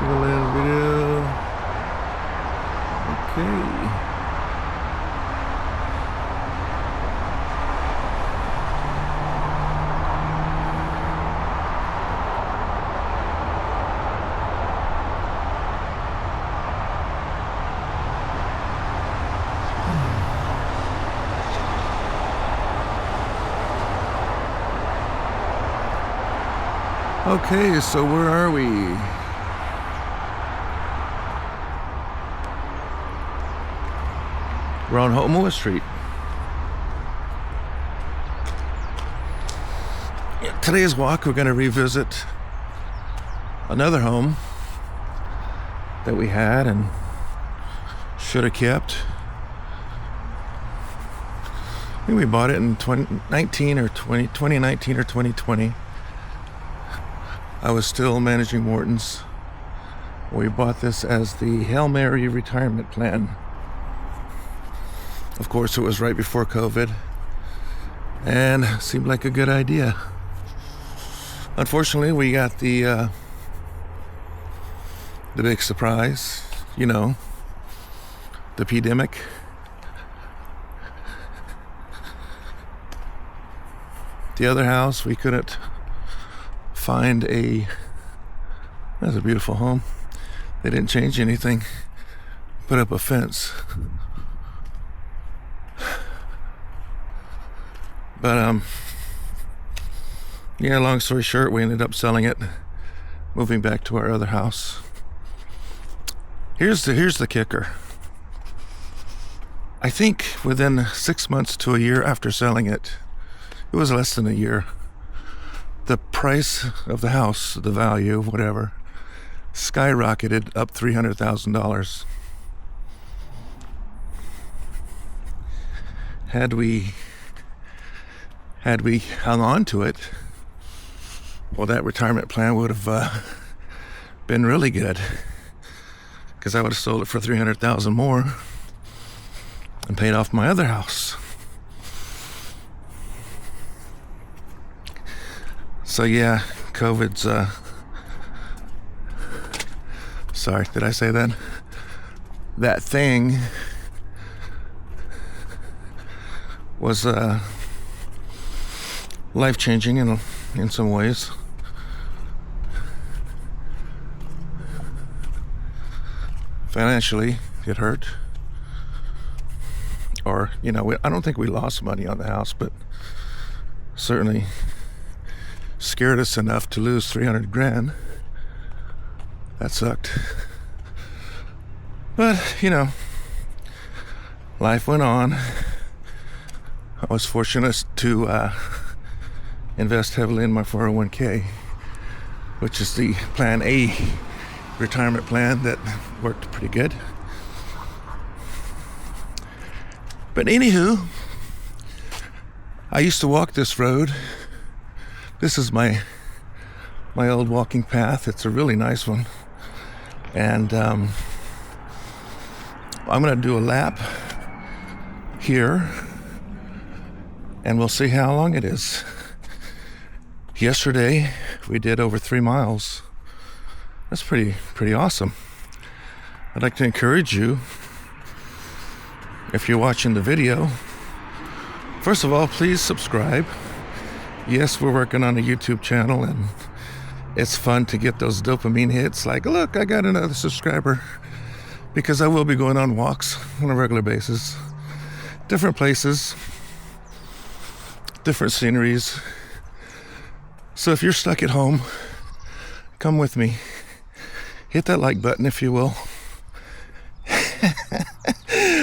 Single lens video. Okay. Okay, so where are we? We're on Homoa Street. Today's walk, we're going to revisit another home that we had and should have kept. I think we bought it in 2019 or 2020. I was still managing Morton's. We bought this as the Hail Mary retirement plan. Of course, it was right before COVID and seemed like a good idea. Unfortunately, we got the big surprise, the P-demic. The other house, we couldn't find that's a beautiful home. They didn't change anything, put up a fence. But long story short, we ended up selling it, moving back to our other house. Here's the kicker. I think within 6 months to a year after selling it, it was less than a year, the price of the house, the value, whatever, skyrocketed up $300,000. Had we hung on to it, well, that retirement plan would have been really good, because I would have sold it for $300,000 more and paid off my other house. So yeah, COVID's, sorry, did I say that? That thing was life-changing in some ways. Financially, it hurt. Or, I don't think we lost money on the house, but certainly scared us enough to lose $300,000. That sucked. But, life went on. I was fortunate to invest heavily in my 401k, which is the Plan A retirement plan that worked pretty good. But anywho, I used to walk this road. This is my old walking path. It's a really nice one. And I'm going to do a lap here, and we'll see how long it is. Yesterday, we did over 3 miles. That's pretty awesome. I'd like to encourage you, if you're watching the video, first of all, please subscribe. Yes, we're working on a YouTube channel, and it's fun to get those dopamine hits like, look, I got another subscriber, because I will be going on walks on a regular basis. Different places, different sceneries. So if you're stuck at home, come with me. Hit that like button, if you will.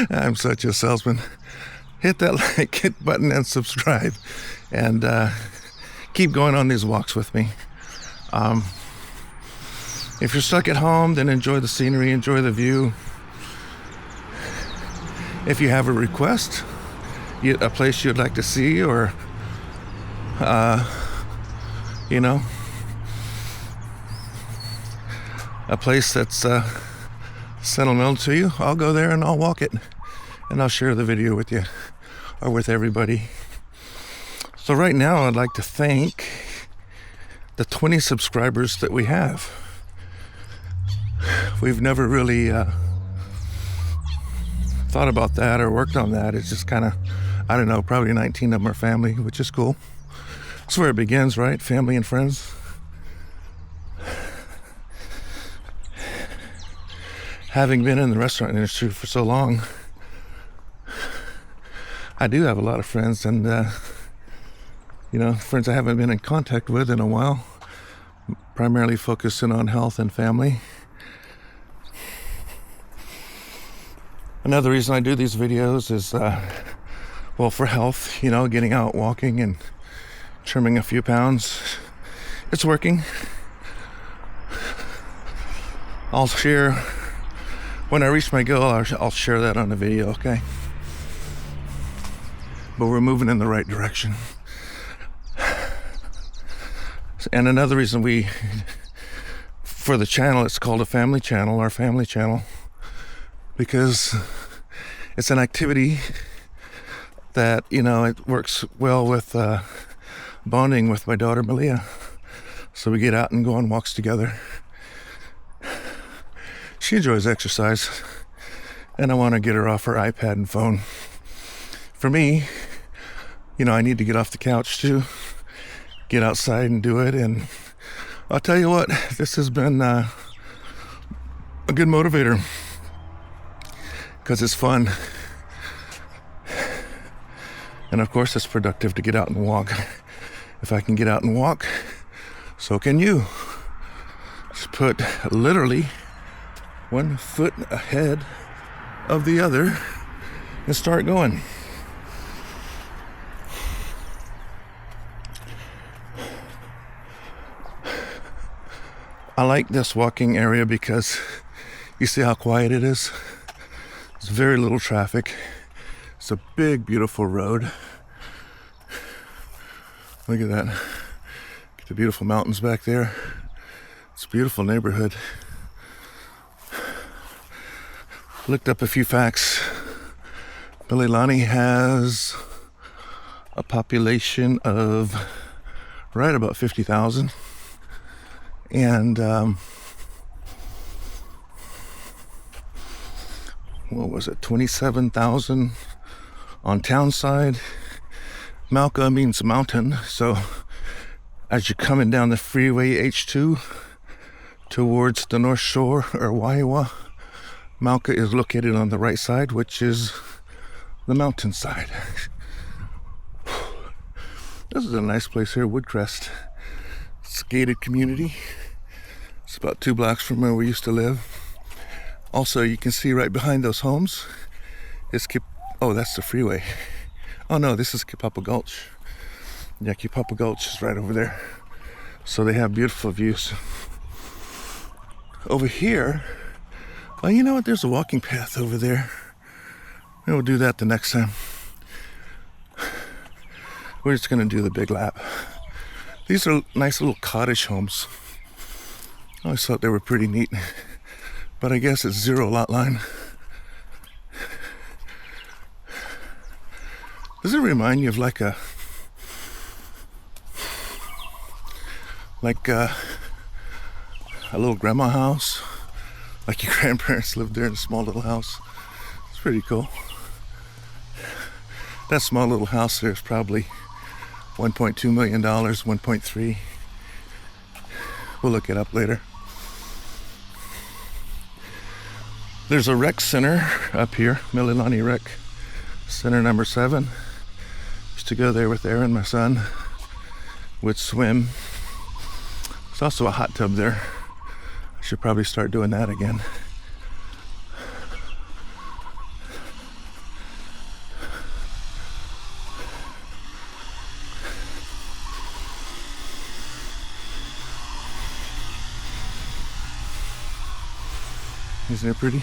I'm such a salesman. Hit that like button and subscribe, and keep going on these walks with me. If you're stuck at home, then enjoy the scenery, enjoy the view. If you have a request, a place you'd like to see, or a place that's sentimental to you, I'll go there and I'll walk it, and I'll share the video with you or with everybody. So right now, I'd like to thank the 20 subscribers that we have. we've never really thought about that or worked on that. It's just kind of, I don't know, probably 19 of them are family, which is cool. That's where it begins, right? Family and friends. Having been in the restaurant industry for so long, I do have a lot of friends, and friends I haven't been in contact with in a while, primarily focusing on health and family. Another reason I do these videos is, for health, getting out walking and trimming a few pounds. It's working. I'll share, when I reach my goal, I'll share that on the video, okay? But we're moving in the right direction. And another reason for the channel, it's called a family channel, our family channel, because it's an activity that, it works well with bonding with my daughter Malia. So we get out and go on walks together. She enjoys exercise, and I want to get her off her iPad and phone. For me, I need to get off the couch too, get outside and do it. And I'll tell you what, this has been a good motivator, because it's fun. And of course, it's productive to get out and walk. If I can get out and walk, so can you. Just put literally one foot ahead of the other and start going. I like this walking area because you see how quiet it is. There's very little traffic. It's a big, beautiful road. Look at that. Get the beautiful mountains back there. It's a beautiful neighborhood. Looked up a few facts. Mililani has a population of right about 50,000. And what was it, 27,000 on town side. Mauka means mountain, so as you're coming down the freeway H2 towards the North Shore or Waiwa, Mauka is located on the right side, which is the mountain side. This is a nice place here, Woodcrest. It's a gated community. It's about 2 blocks from where we used to live. Also, you can see right behind those homes is that's the freeway. Oh no, this is Kipapa Gulch. Yeah, Kipapa Gulch is right over there. So they have beautiful views. Over here, well, you know what? There's a walking path over there. Maybe we'll do that the next time. We're just gonna do the big lap. These are nice little cottage homes. I always thought they were pretty neat, but I guess it's 0 lot line. Does it remind you of like a little grandma house? Like your grandparents lived there in a small little house. It's pretty cool. That small little house there is probably $1.2 million, 1.3. We'll look it up later. There's a rec center up here, Mililani Rec Center number 7. Used to go there with Aaron, my son. Would swim. There's also a hot tub there. I should probably start doing that again. Isn't it pretty?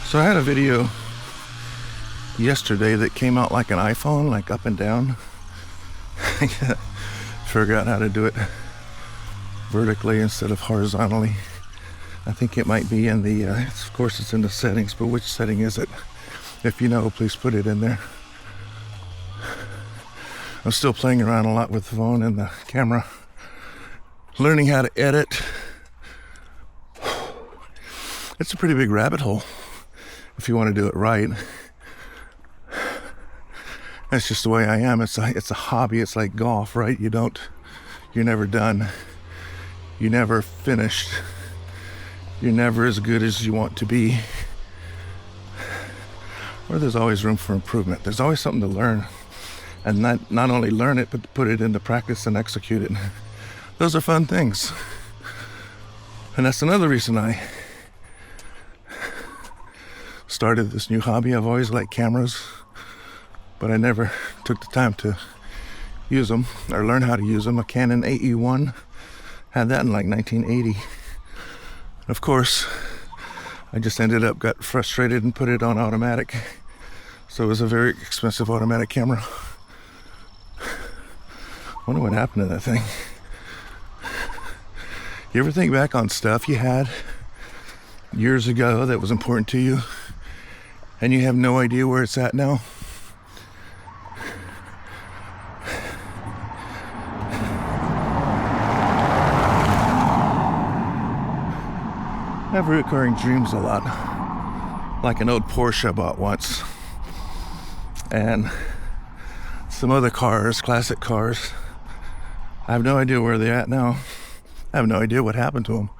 So I had a video yesterday that came out like an iPhone, like up and down. Figure out how to do it vertically instead of horizontally. I think it might be in the, of course it's in the settings, but which setting is it? If you know, please put it in there. I'm still playing around a lot with the phone and the camera, learning how to edit. It's a pretty big rabbit hole if you want to do it right. That's just the way I am. It's a hobby. It's like golf, right? You're never done. You're never finished. You're never as good as you want to be. Or there's always room for improvement. There's always something to learn. And not only learn it, but to put it into practice and execute it. Those are fun things. And that's another reason I started this new hobby. I've always liked cameras, but I never took the time to use them or learn how to use them. A Canon AE1, had that in like 1980. Of course, I just got frustrated and put it on automatic. So it was a very expensive automatic camera. Wonder what happened to that thing. You ever think back on stuff you had years ago that was important to you, and you have no idea where it's at now? I have recurring dreams a lot, like an old Porsche I bought once, and some other cars, classic cars. I have no idea where they're at now. I have no idea what happened to them.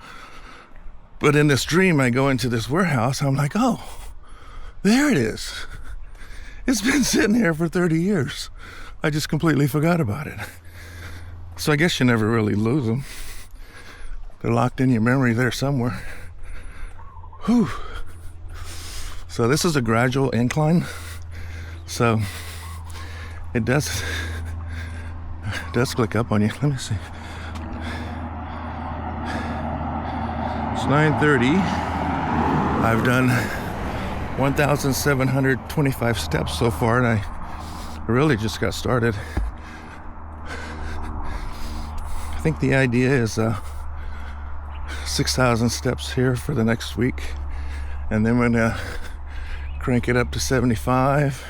But in this dream, I go into this warehouse. I'm like, oh, there it is. It's been sitting here for 30 years. I just completely forgot about it. So I guess you never really lose them. They're locked in your memory there somewhere. Whew. So this is a gradual incline. So it does click up on you. Let me see. It's 9:30. I've done 1,725 steps so far, and I really just got started. I think the idea is 6,000 steps here for the next week, and then we're gonna crank it up to 75,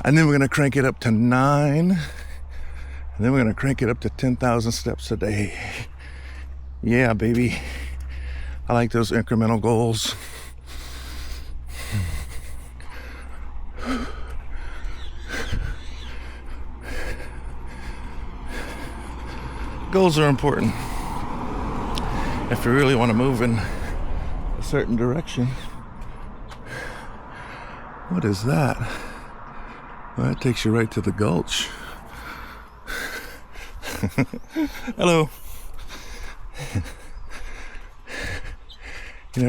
and then we're gonna crank it up to 9, and then we're gonna crank it up to 10,000 steps a day. Yeah, baby. I like those incremental goals. Goals are important if you really want to move in a certain direction. What is that? Well, that takes you right to the gulch. Hello. You know,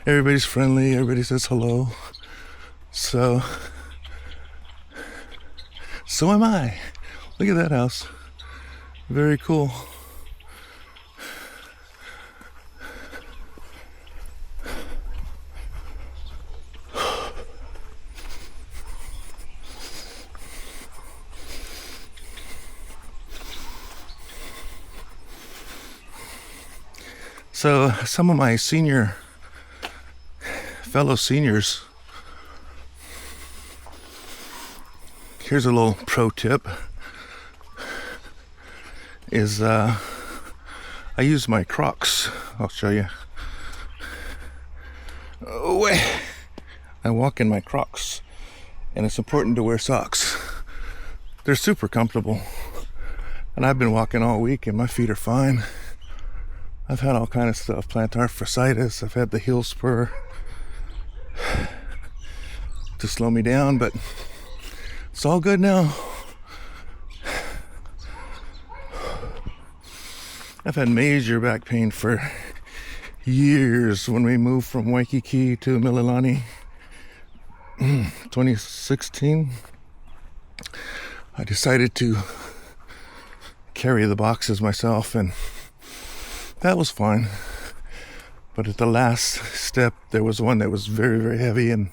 everybody's friendly, everybody says hello. So am I. Look at that house. Very cool. So some of my fellow seniors, here's a little pro tip, is I use my Crocs. I'll show you. I walk in my Crocs, and it's important to wear socks. They're super comfortable, and I've been walking all week and my feet are fine. I've had all kind of stuff, plantar fasciitis, I've had the heel spur to slow me down, but it's all good now. I've had major back pain for years. When we moved from Waikiki to Mililani, 2016, I decided to carry the boxes myself, and that was fine. But at the last step, there was one that was very, very heavy, and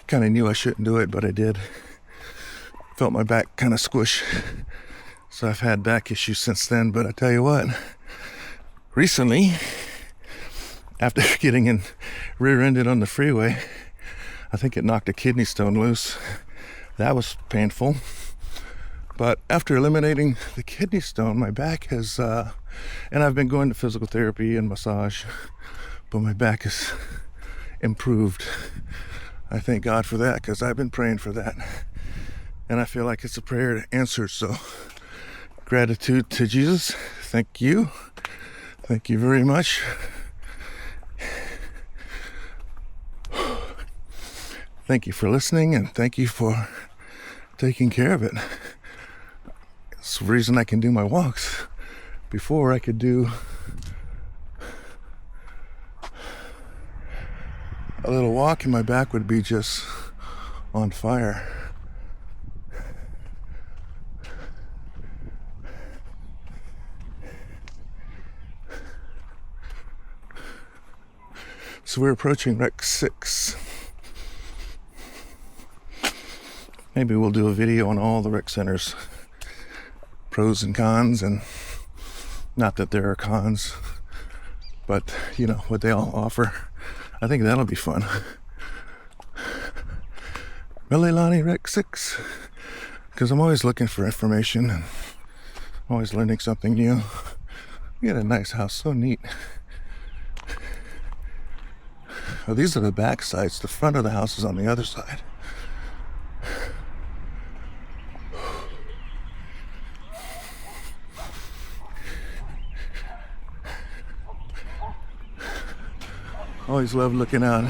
kind of knew I shouldn't do it, but I did. Felt my back kind of squish. So I've had back issues since then. But I tell you what, recently, after getting rear-ended on the freeway, I think it knocked a kidney stone loose. That was painful. But after eliminating the kidney stone, my back has, and I've been going to physical therapy and massage, but my back has improved. I thank God for that, because I've been praying for that. And I feel like it's a prayer answered. So gratitude to Jesus. Thank you. Thank you very much. Thank you for listening, and thank you for taking care of it. It's the reason I can do my walks. Before, I could do a little walk and my back would be just on fire. So we're approaching Rec 6. Maybe we'll do a video on all the rec centers, pros and cons, and not that there are cons, but you know what they all offer. I think that'll be fun. Mililani Rec 6, because I'm always looking for information and always learning something new. We got a nice house, so neat. Oh, these are the back sides. The front of the house is on the other side. Always loved looking out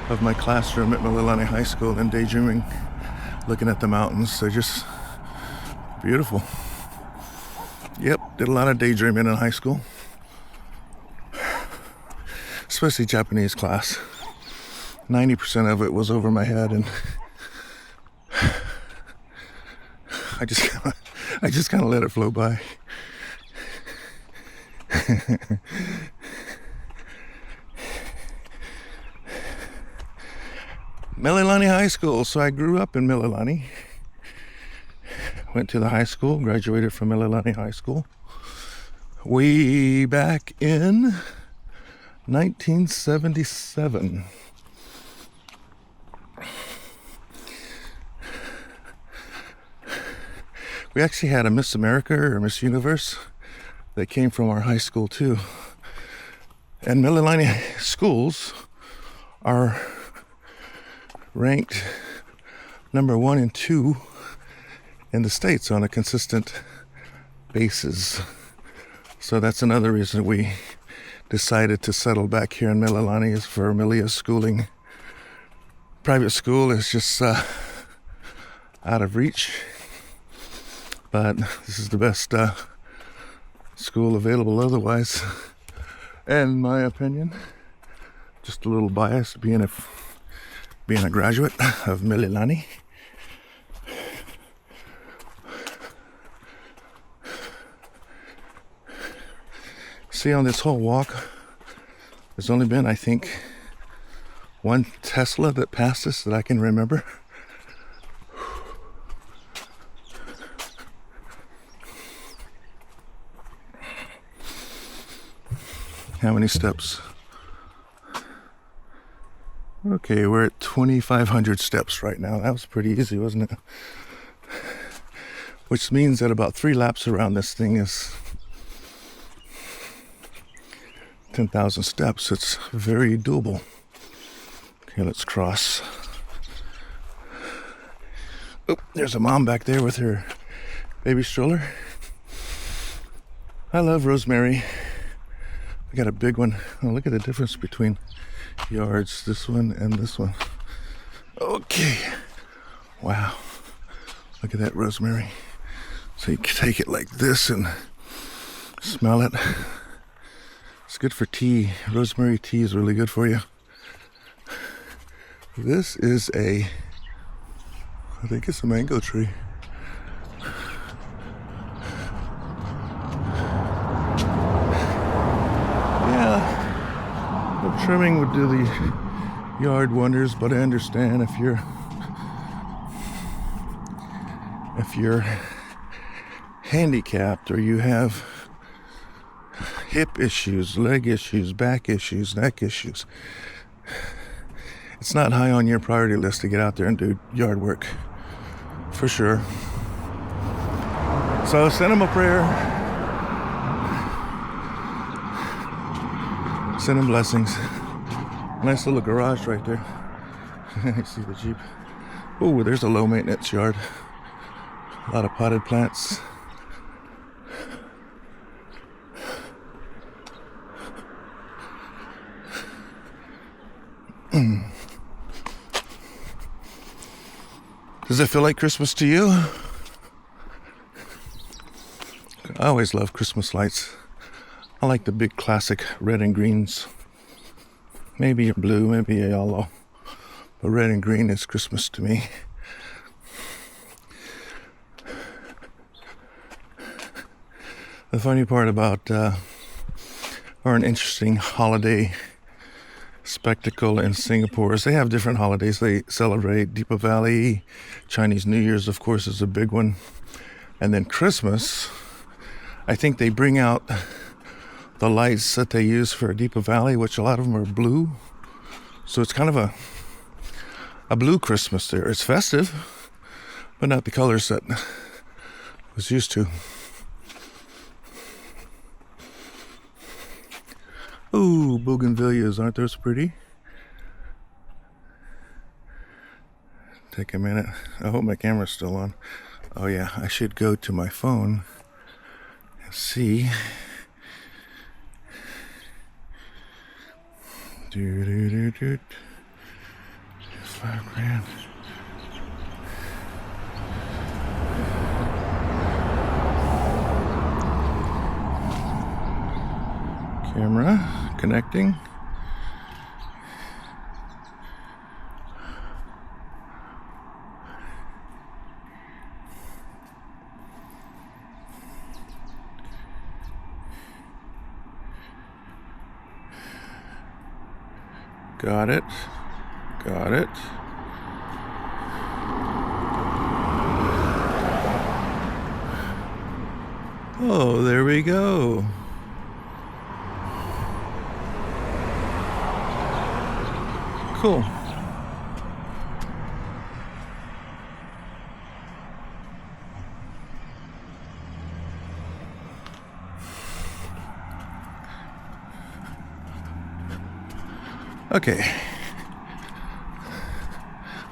of my classroom at Mililani High School and daydreaming, looking at the mountains. They're just beautiful. Yep, did a lot of daydreaming in high school, especially Japanese class. 90% of it was over my head, and I just kind of let it flow by. Mililani High School. So I grew up in Mililani. Went to the high school, graduated from Mililani High School way back in 1977. We actually had a Miss America or Miss Universe that came from our high school too. And Mililani schools are ranked number 1 and 2 in the States on a consistent basis. So that's another reason we decided to settle back here in Mililani, is for Milia's schooling. Private school is just out of reach, but this is the best school available otherwise, in my opinion. Just a little bias being a graduate of Mililani. See, on this whole walk, there's only been, I think, one Tesla that passed us that I can remember. How many steps? Okay, we're at 2,500 steps right now. That was pretty easy, wasn't it? Which means that about 3 laps around this thing is 10,000 steps. It's very doable. Okay, let's cross. Oh, there's a mom back there with her baby stroller. I love Rosemary. I got a big one. Oh, look at the difference between yards, this one and this one. Okay. Wow. Look at that rosemary. So you can take it like this and smell it. It's good for tea. Rosemary tea is really good for you. This is I think it's a mango tree. Trimming would do the yard wonders, but I understand if you're handicapped, or you have hip issues, leg issues, back issues, neck issues, it's not high on your priority list to get out there and do yard work, for sure. So send them a prayer. Send them blessings. Nice little garage right there. You see the Jeep. Oh, there's a low maintenance yard. A lot of potted plants. Does it feel like Christmas to you? I always love Christmas lights. I like the big classic red and greens. Maybe a blue, maybe a yellow. But red and green is Christmas to me. The funny part about, or an interesting holiday spectacle in Singapore is they have different holidays. They celebrate Deepavali. Chinese New Year's, of course, is a big one. And then Christmas, I think they bring out the lights that they use for Deepavali, which a lot of them are blue. So it's kind of a blue Christmas there. It's festive, but not the colors that I was used to. Ooh, bougainvilleas, aren't those pretty? Take a minute. I hope my camera's still on. Oh yeah, I should go to my phone and see. $5,000. Camera connecting. Got it. Got it. Oh, there we go. Cool. Okay.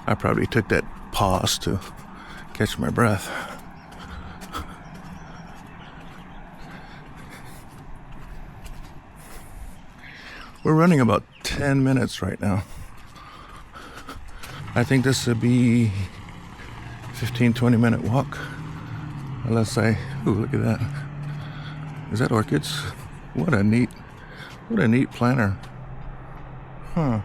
I probably took that pause to catch my breath. We're running about 10 minutes right now. I think this would be 15-20 minute walk. Unless ooh, look at that. Is that orchids? What a neat planter. Huh.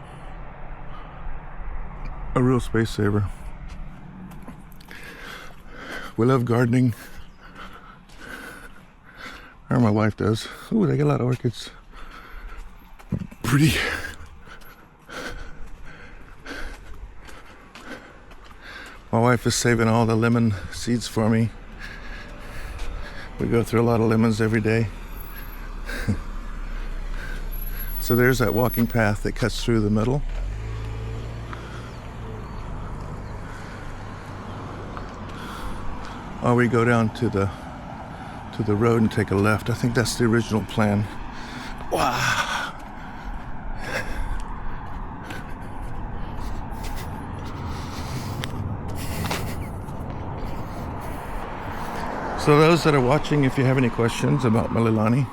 A real space saver. We love gardening. Or my wife does. Ooh, they get a lot of orchids. Pretty. My wife is saving all the lemon seeds for me. We go through a lot of lemons every day. So there's that walking path that cuts through the middle. Or we go down to the road and take a left. I think that's the original plan. Wow. So those that are watching, if you have any questions about Mililani,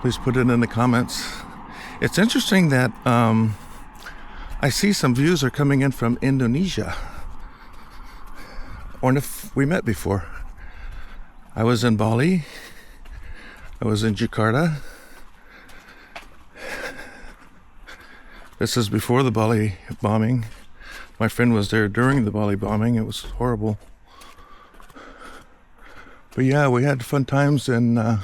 please put it in the comments. It's interesting that I see some views are coming in from Indonesia. Or if we met before. I was in Bali. I was in Jakarta. This is before the Bali bombing. My friend was there during the Bali bombing. It was horrible. But yeah, we had fun times in, let's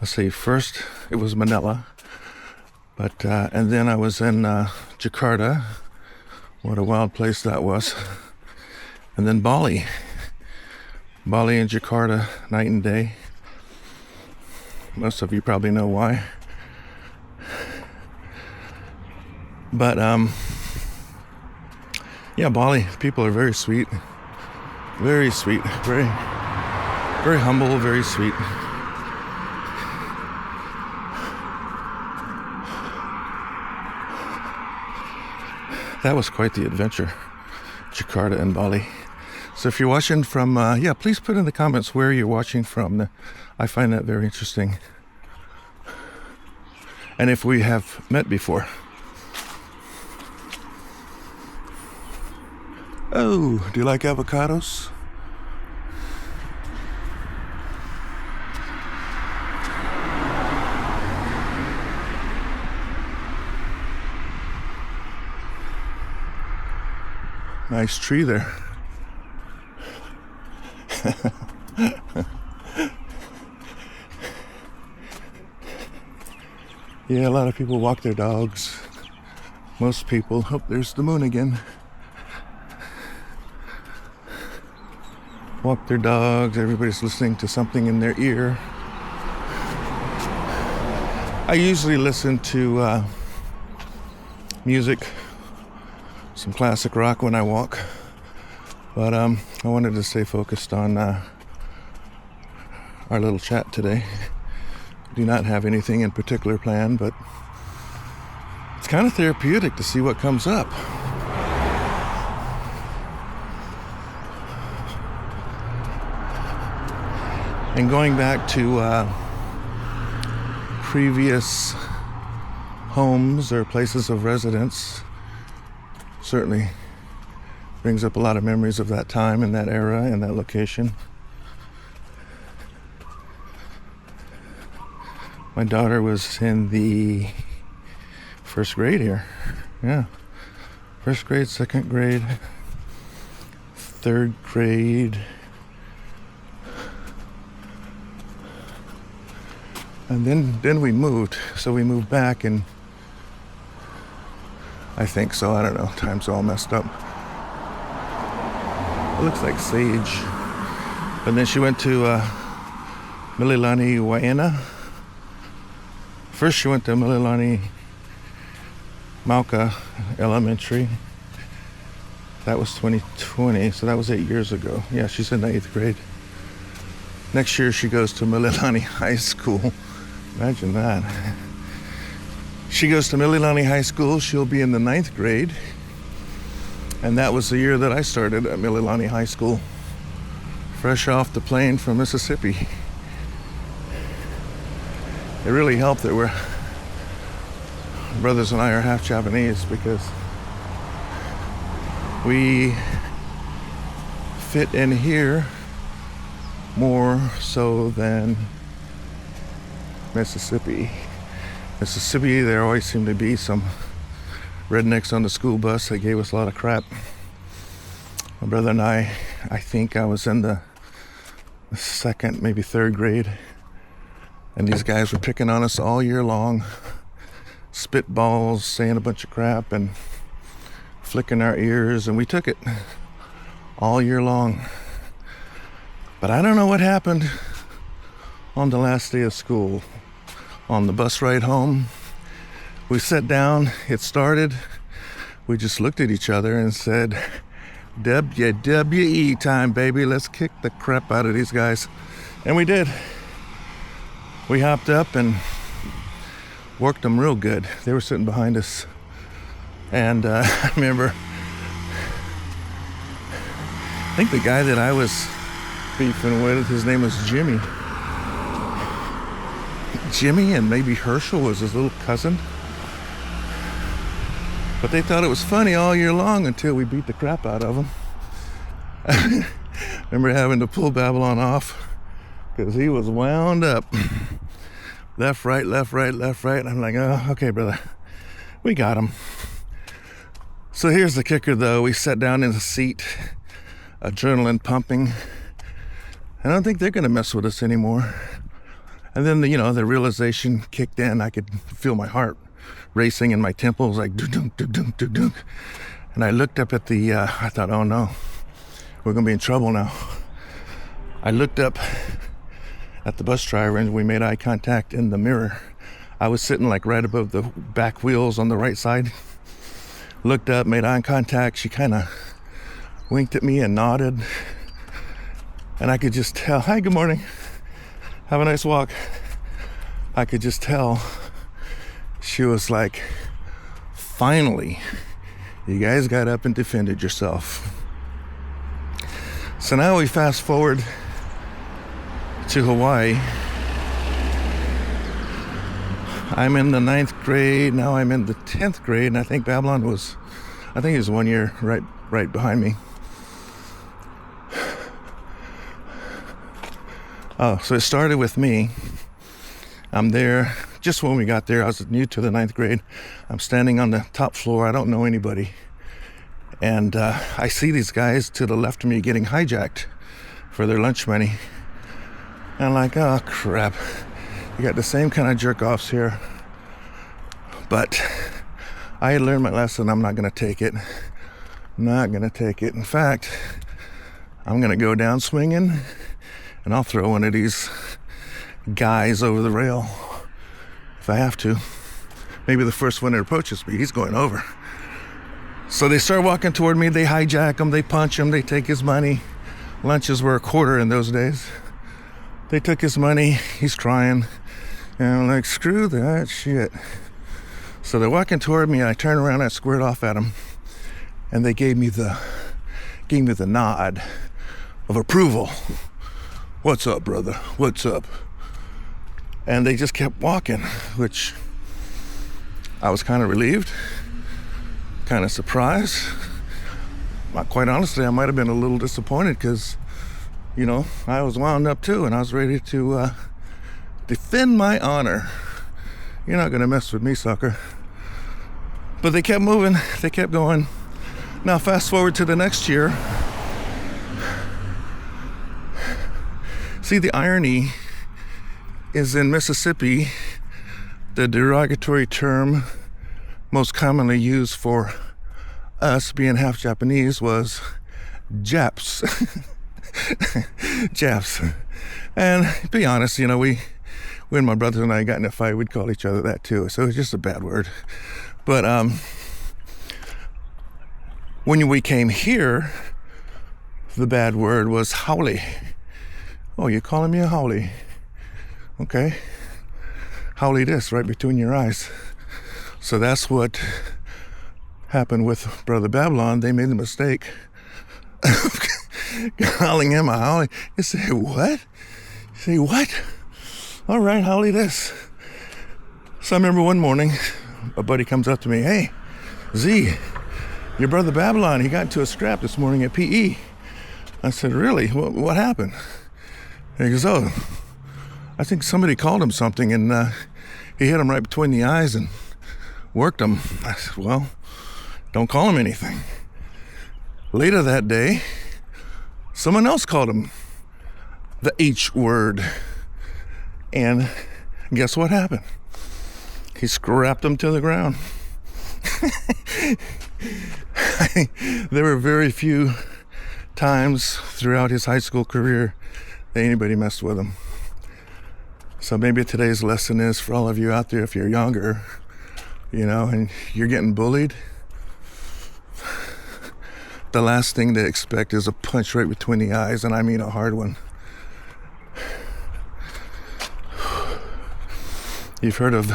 see, first it was Manila. But, and then I was in Jakarta. What a wild place that was. And then Bali. Bali and Jakarta, night and day. Most of you probably know why. But yeah, Bali, people are very sweet. Very sweet. Very, very humble, very sweet. That was quite the adventure, Jakarta and Bali. So if you're watching from, yeah, please put in the comments where you're watching from. I find that very interesting. And if we have met before. Oh, do you like avocados? Nice tree there. Yeah, a lot of people walk their dogs. Most people. Oh, there's the moon again. Walk their dogs. Everybody's listening to something in their ear. I usually listen to music, some classic rock when I walk. But I wanted to stay focused on our little chat today. Do not have anything in particular planned, but it's kind of therapeutic to see what comes up. And going back to previous homes or places of residence certainly brings up a lot of memories of that time and that era and that location. My daughter was in the first grade here. Yeah. First grade, second grade, third grade. And then we moved. So we moved back, and I think so. I don't know. Time's all messed up. It looks like sage. But then she went to Mililani Mauka. First she went to Mililani Mauka Elementary. That was 2020, so that was 8 years ago. Yeah, she's in the 8th grade. Next year she goes to Mililani High School. Imagine that. She goes to Mililani High School. She'll be in the 9th grade. And that was the year that I started at Mililani High School. Fresh off the plane from Mississippi. It really helped that we're brothers and I are half Japanese, because we fit in here more so than Mississippi. Mississippi, there always seemed to be some rednecks on the school bus that gave us a lot of crap. My brother and I think I was in the 2nd, maybe 3rd grade, and these guys were picking on us all year long, spitballs, saying a bunch of crap and flicking our ears, and we took it all year long. But I don't know what happened on the last day of school. On the bus ride home, we sat down, it started, we just looked at each other and said, WWE time, baby, let's kick the crap out of these guys. And we did. We hopped up and worked them real good. They were sitting behind us. And I remember, I think the guy that I was beefing with, his name was Jimmy. Jimmy, and maybe Herschel was his little cousin. But they thought it was funny all year long until we beat the crap out of them. I remember having to pull Babylon off because he was wound up. Left, right, left, right, left, right. I'm like, oh, okay, brother. We got him. So here's the kicker, though. We sat down in the seat, adrenaline pumping. I don't think they're going to mess with us anymore. And then, the realization kicked in. I could feel my heart racing in my temples, like dunk, dunk, dunk, dunk, dunk. And I looked up at I thought, oh no, we're going to be in trouble now. I looked up at the bus driver and we made eye contact in the mirror. I was sitting like right above the back wheels on the right side. Looked up, made eye contact. She kind of winked at me and nodded. And I could just tell, hi, good morning. Have a nice walk. I could just tell she was like, finally, you guys got up and defended yourself. So now we fast forward to Hawaii. I'm in the 9th grade, now I'm in the 10th grade, and I think Babylon was, I think he was 1 year right behind me. Oh, so it started with me. I'm there, just when we got there, I was new to the 9th grade. I'm standing on the top floor, I don't know anybody. And I see these guys to the left of me getting hijacked for their lunch money. And I'm like, oh crap. You got the same kind of jerk-offs here. But I had learned my lesson. I'm not going to take it. Not going to take it. In fact, I'm going to go down swinging and I'll throw one of these guys over the rail if I have to. Maybe the first one that approaches me, he's going over. So they start walking toward me. They hijack him. They punch him. They take his money. Lunches were $0.25 in those days. They took his money. He's crying. And I'm like, screw that shit. So they're walking toward me. I turn around. I squared off at them. And they gave me the nod of approval. What's up, brother? What's up? And they just kept walking, which I was kind of relieved, kind of surprised. Quite honestly, I might have been a little disappointed because, you know, I was wound up too, and I was ready to defend my honor. You're not going to mess with me, sucker. But they kept moving. They kept going. Now, fast forward to the next year. See, the irony is in Mississippi, the derogatory term most commonly used for us being half Japanese was Japs. Japs. And to be honest, you know, when my brother and I got in a fight, we'd call each other that too. So it's just a bad word. But when we came here, the bad word was haole. Oh, you're calling me a haole? Okay. Haole this right between your eyes. So that's what happened with Brother Babylon. They made the mistake of calling him a haole. You say, what? You say, what? All right, haole this. So I remember one morning, a buddy comes up to me, hey, Z, your Brother Babylon, he got into a scrap this morning at PE. I said, really? What happened? And he goes, oh, I think somebody called him something and he hit him right between the eyes and worked him. I said, well, don't call him anything. Later that day, someone else called him the H word. And guess what happened? He scrapped him to the ground. There were very few times throughout his high school career that anybody messed with him. So maybe today's lesson is for all of you out there, if you're younger, you know, and you're getting bullied, the last thing to expect is a punch right between the eyes, and I mean a hard one. You've heard of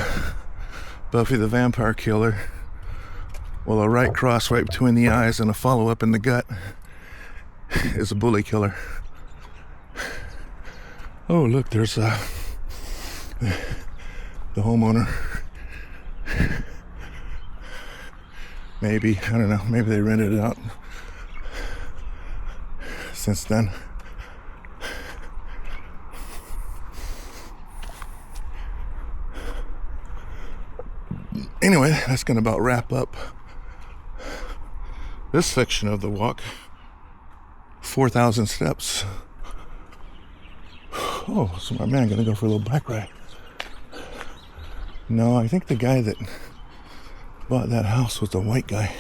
Buffy the Vampire Killer. Well, a right cross right between the eyes and a follow-up in the gut is a bully killer. Oh, look, there's the homeowner. Maybe, I don't know, maybe they rented it out since then. Anyway, that's going to about wrap up this section of the walk. 4,000 steps. Oh, so my man gonna go for a little bike ride. No, I think the guy that bought that house was the white guy.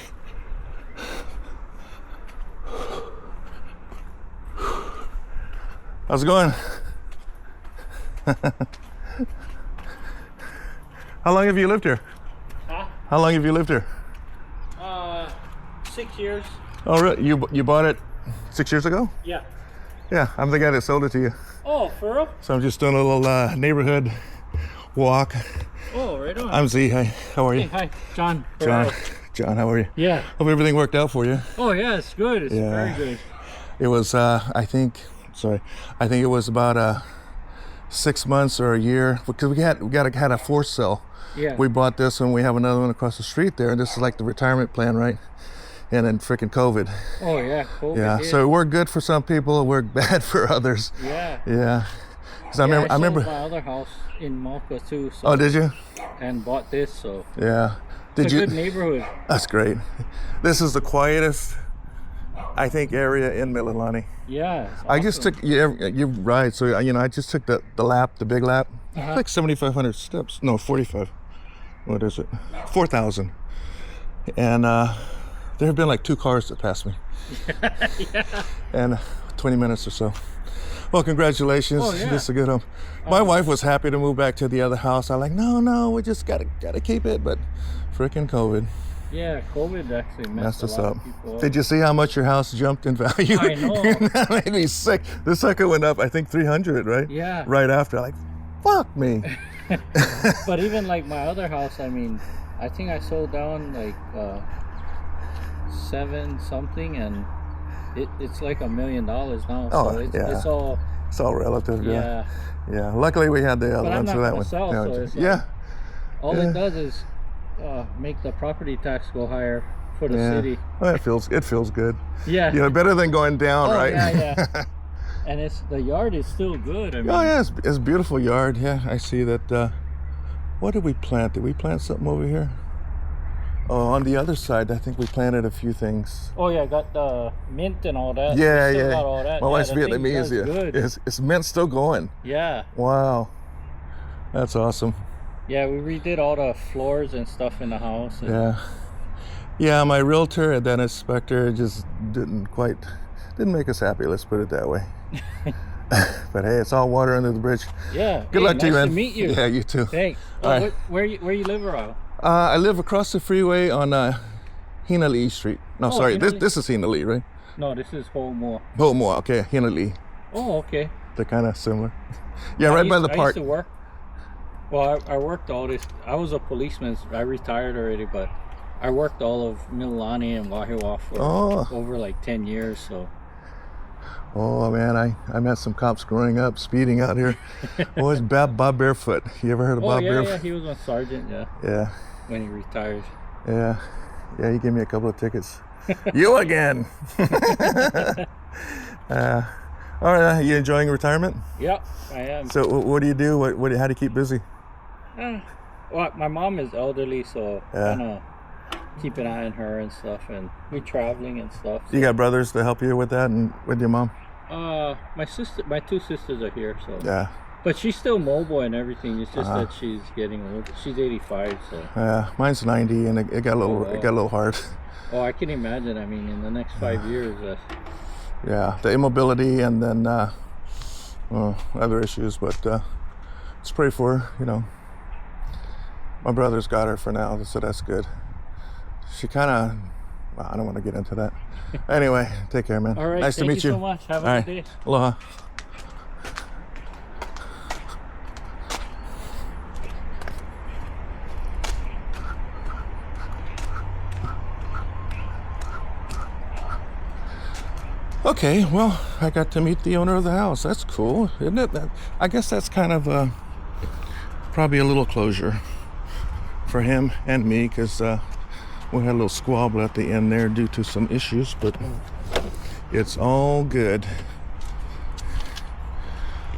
How's it going? How long have you lived here? Huh? How long have you lived here? 6 years. Oh, really? You bought it 6 years ago? Yeah. Yeah, I'm the guy that sold it to you. Oh, for real? So I'm just doing a little neighborhood walk. Oh, right on. I'm Z. Hi. How are you? Hey, hi, John. John, how are you? Yeah. Hope everything worked out for you. Oh, yeah, it's good. It's very good. It was, I think it was about 6 months or a year, because we had a forced sale. Yeah. We bought this one. We have another one across the street there, and this is like the retirement plan, right? And then freaking COVID. Oh, yeah, COVID. Yeah. Hit. So it worked good for some people. It worked bad for others. Yeah. Yeah. Because I I remember. sold my other house in Mauka too. So, Oh, did you? and bought this, so. Yeah. Did it's you? a good neighborhood. That's great. This is the quietest, I think, area in Mililani. Yeah. It's I just awesome. took, you're right. So, I just took the big lap, like 7,500 steps. No, 45. What is it? 4,000. And there have been like 2 cars that passed me. Yeah. And 20 minutes or so. Well, congratulations. Oh, yeah. This is a good home. My wife was happy to move back to the other house. I'm like, no, we just gotta keep it. But freaking COVID. Yeah, COVID actually messed us a lot up. of people up. Did you see how much your house jumped in value? I know. That made me sick. This sucker went up, I think, 300, right? Yeah. Right after. Like, fuck me. But even like my other house, I mean, I think I sold down like 7 something, and it's like $1 million now. Oh, so it's, yeah. it's all. It's all relative. Yeah. Yeah. Luckily, we had the other But I'm one, not so that gonna one. sell, Yeah. so it's Yeah. All Yeah. it does is make the property tax go higher for the Yeah. city. Well, it feels good. Yeah. You know, better than going down, Oh, right? yeah. And the yard is still good. I mean, Oh yeah, it's a beautiful yard. Yeah, I see that. What did we plant? Did we plant something over here? Oh, on the other side, I think we planted a few things. Oh yeah, got the mint and all that. Yeah, We still yeah. got all that. My wife's the thing Vietnamese. does Yeah, good. it's mint still going. Yeah. Wow, that's awesome. Yeah, we redid all the floors and stuff in the house. And Yeah. My realtor and then inspector just didn't make us happy. Let's put it that way. But hey, it's all water under the bridge. Yeah. Good luck to you, man. Nice to meet you. Yeah, you too. Thanks. All right. Where you live around? I live across the freeway on Hinali Street. No, sorry, Hinali. this is Hinali, right? No, this is Homo. Oh, more. Okay, Hinali. Oh, okay. They're kind of similar. Yeah, right by the I park. used to work. Well, I worked all this. I was a policeman. I retired already, but I worked all of Mililani and Wahiawa for over like 10 years. So. Oh man, I met some cops growing up speeding out here. Always Bob Barefoot. You ever heard of Bob Barefoot? Yeah, he was a sergeant. Yeah. Yeah. When he retired. Yeah. Yeah, he gave me a couple of tickets. You again. All right, you enjoying retirement? Yep, I am. So what do you do? How do you keep busy? Well, my mom is elderly, so kind of keep an eye on her and stuff, and we traveling and stuff. So. You got brothers to help you with that and with your mom? My 2 sisters are here, so. Yeah. But she's still mobile and everything. It's just that she's getting old. She's 85, so. Yeah, mine's 90, and it got a little hard. Oh, I can imagine. I mean, in the next 5 years. Yeah, the immobility and then other issues, but let's pray for her. You know, my brother's got her for now, so that's good. She kind of. Well, I don't want to get into that. Anyway, take care, man. All right. Nice to meet you. Thank you so much. Have a good day. Aloha. Okay, well, I got to meet the owner of the house. That's cool, isn't it? I guess that's kind of probably a little closure for him and me, because we had a little squabble at the end there due to some issues, but it's all good.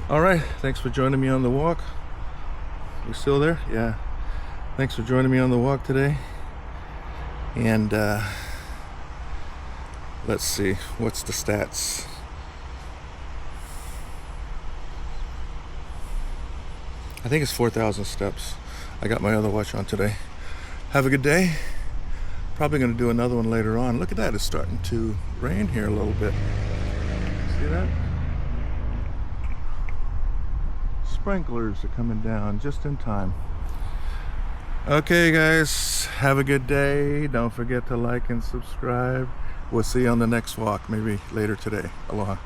All right, thanks for joining me on the walk. You still there? Yeah. Thanks for joining me on the walk today. And let's see, what's the stats? I think it's 4,000 steps. I got my other watch on today. Have a good day. Probably going to do another one later on. Look at that, it's starting to rain here a little bit. See that? sprinklers are coming down just in time. Okay guys, have a good day. Don't forget to like and subscribe. We'll see you on the next walk, maybe later today. Aloha.